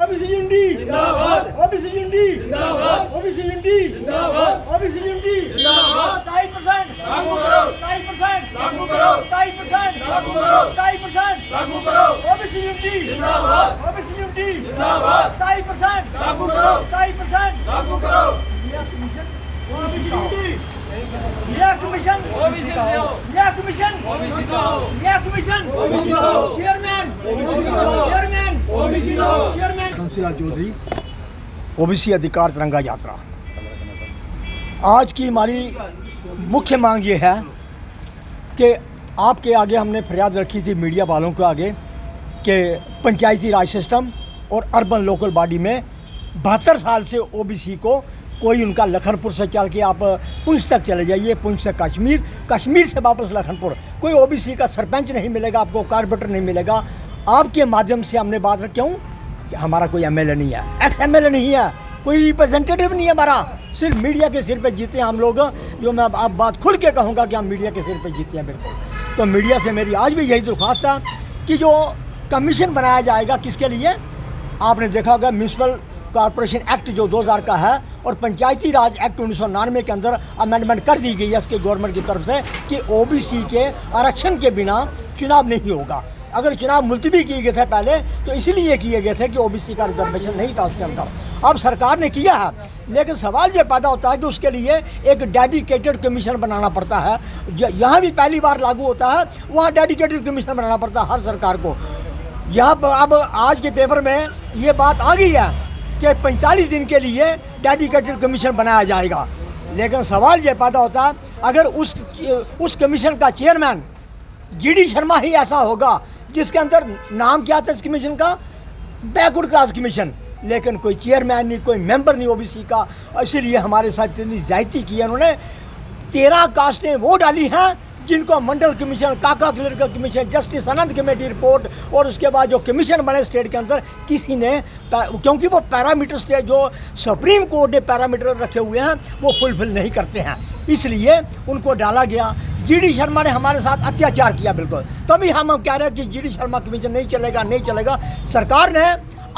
OBC unity जिंदाबाद, OBC unity जिंदाबाद, OBC unity जिंदाबाद, ओबीसी यूनिटी जिंदाबाद। 27% लागू करो, 27% लागू करो, 27% लागू करो, 27% लागू करो। ओबीसी यूनिटी जिंदाबाद, ओबीसी यूनिटी जिंदाबाद, 27% लागू करो, 27% लागू करो। ओबीसी यूनिटी, यह कमीशन ओबीसी का हो, यह कमीशन ओबीसी का हो, यह कमीशन ओबीसी का हो, चेयरमैन ओबीसी का हो, चेयरमैन ओबीसी का हो, चेयरमैन। शमशीलाल चौधरी, ओबीसी अधिकार तिरंगा यात्रा। आज की हमारी मुख्य मांग ये है कि आपके आगे हमने फरियाद रखी थी, मीडिया वालों के आगे, कि पंचायती राज सिस्टम और अर्बन लोकल बॉडी में 72 साल से ओबीसी को कोई उनका लखनपुर से चल के आप पुंछ तक चले जाइए, पुंछ से कश्मीर, कश्मीर से वापस लखनपुर, कोई ओबीसी का सरपंच नहीं मिलेगा आपको, कारपोरेटर नहीं मिलेगा। आपके माध्यम से हमने बात रखी हूँ कि हमारा कोई एमएलए नहीं है, एक्स एमएलए नहीं है, कोई रिप्रेजेंटेटिव नहीं है हमारा, सिर्फ मीडिया के सिर पे जीते हैं हम लोग। जो मैं अब बात खुल के कहूँगा कि हम मीडिया के सिर पे जीते हैं बिल्कुल। तो मीडिया से मेरी आज भी यही दरख्वास्त था कि जो कमीशन बनाया जाएगा किसके लिए, आपने देखा होगा म्यूनसिपल कॉरपोरेशन एक्ट जो 2000 का है और पंचायती राज एक्ट 1999 के अंदर अमेंडमेंट कर दी गई है इसके गवर्नमेंट की तरफ से कि ओबीसी के आरक्षण के बिना चुनाव नहीं होगा। अगर चुनाव मुलतवी किए गए थे पहले तो इसीलिए किए गए थे कि ओबीसी का रिजर्वेशन नहीं था उसके अंदर। अब सरकार ने किया है, लेकिन सवाल ये पैदा होता है कि उसके लिए एक डेडिकेटेड कमीशन बनाना पड़ता है। यहाँ भी पहली बार लागू होता है, वहाँ डेडिकेटेड कमीशन बनाना पड़ता है हर सरकार को। यहाँ अब आज के पेपर में ये बात आ गई है कि 45 दिन के लिए डेडिकेटेड कमीशन बनाया जाएगा। लेकिन सवाल ये पैदा होता है अगर उस कमीशन का चेयरमैन जीडी शर्मा ही ऐसा होगा जिसके अंदर नाम क्या था इस कमीशन का, बैकवर्ड क्लास कमीशन, लेकिन कोई चेयरमैन नहीं, कोई मेंबर नहीं ओबीसी का। इसीलिए हमारे साथ इतनी ज्यादती की है उन्होंने। 13 कास्टें वो डाली हैं जिनको मंडल कमीशन, काका क्लर्क कमीशन, जस्टिस आनंद कमेटी रिपोर्ट और उसके बाद जो कमीशन बने स्टेट के अंदर, किसी ने, क्योंकि वो पैरामीटर स्टेट जो सुप्रीम कोर्ट ने पैरामीटर रखे हुए हैं वो फुलफिल नहीं करते हैं, इसलिए उनको डाला गया। जीडी शर्मा ने हमारे साथ अत्याचार किया बिल्कुल, तभी हम कह रहे हैं कि जीडी शर्मा कमीशन नहीं चलेगा, नहीं चलेगा। सरकार ने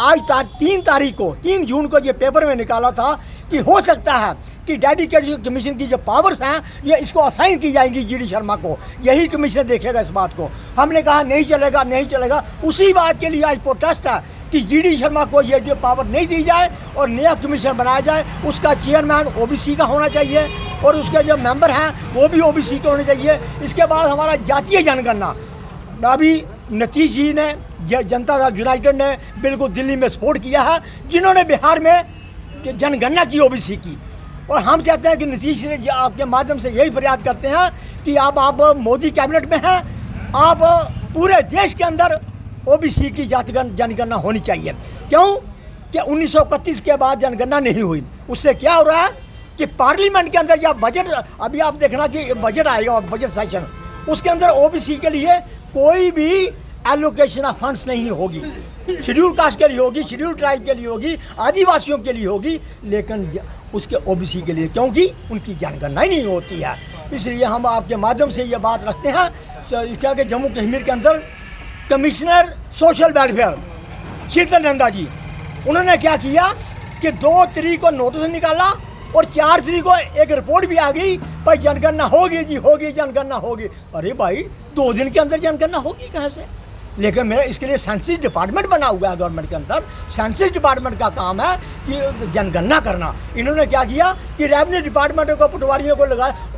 आज 3 जून को ये पेपर में निकाला था कि हो सकता है कि डेडिकेटेड कमीशन की जो पावर्स हैं ये इसको असाइन की जाएंगी जीडी शर्मा को, यही कमीशन देखेगा इस बात को। हमने कहा नहीं चलेगा, नहीं चलेगा। उसी बात के लिए आज प्रोटेस्ट है कि जीडी शर्मा को ये जो पावर नहीं दी जाए और नया कमीशन बनाया जाए। उसका चेयरमैन ओबीसी का होना चाहिए और उसके जो मेंबर हैं वो भी ओबीसी के होने चाहिए। इसके बाद हमारा जातीय जनगणना, अभी नीतीश जी ने, जनता दल यूनाइटेड ने बिल्कुल दिल्ली में सपोर्ट किया है, जिन्होंने बिहार में जनगणना की ओबीसी की। और हम चाहते हैं कि नीतीश जी आपके माध्यम से यही फरियाद करते हैं कि आप मोदी कैबिनेट में हैं, आप पूरे देश के अंदर ओबीसी की जनगणना होनी चाहिए। क्यों कि 1931 के बाद जनगणना नहीं हुई, उससे क्या हो रहा है कि पार्लियामेंट के अंदर या बजट, अभी आप देखना कि बजट आएगा, बजट सेशन, उसके अंदर ओबीसी के लिए कोई भी एलोकेशन ऑफ फंड्स नहीं होगी। शेड्यूल कास्ट के लिए होगी, शेड्यूल ट्राइब के लिए होगी, आदिवासियों के लिए होगी, लेकिन उसके ओबीसी के लिए क्योंकि उनकी जनगणना ही नहीं होती है। इसलिए हम आपके माध्यम से ये बात रखते हैं क्या कि जम्मू कश्मीर के अंदर commissioner social welfare Sheetal Nanda ji, उन्होंने क्या किया कि 2 तारीख को नोटिस निकाला और 4 तारीख को एक रिपोर्ट भी आ गई, भाई जनगणना होगी जी, होगी, जनगणना होगी। अरे भाई 2 दिन के अंदर जनगणना होगी कहाँ से? लेकिन मेरा इसके लिए सेंसस डिपार्टमेंट बना हुआ है गवर्नमेंट के अंदर, सेंसस डिपार्टमेंट का काम है कि जनगणना करना। इन्होंने क्या किया कि रेवेन्यू डिपार्टमेंट को, पटवारियों को लगाया,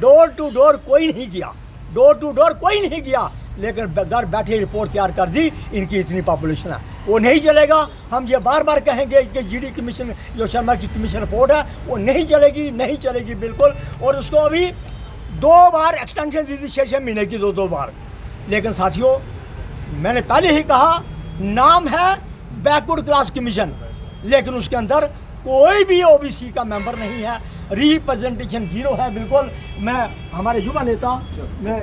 डोर टू डोर कोई नहीं किया, डोर टू डोर कोई नहीं किया, लेकिन घर बैठे रिपोर्ट तैयार कर दी। इनकी इतनी पॉपुलेशन है, वो नहीं चलेगा। हम ये बार बार कहेंगे कि जीडी कमीशन जो शर्मा की कमीशन रिपोर्ट है वो नहीं चलेगी, नहीं चलेगी बिल्कुल। और उसको अभी 2 बार एक्सटेंशन दी थी 6 महीने की, 2 बार। लेकिन साथियों मैंने पहले ही कहा, नाम है बैकवर्ड क्लास कमीशन, लेकिन उसके अंदर कोई भी ओबीसी का मेंबर नहीं है, रिप्रेजेंटेशन 0 है बिल्कुल। मैं हमारे युवा नेता, मैं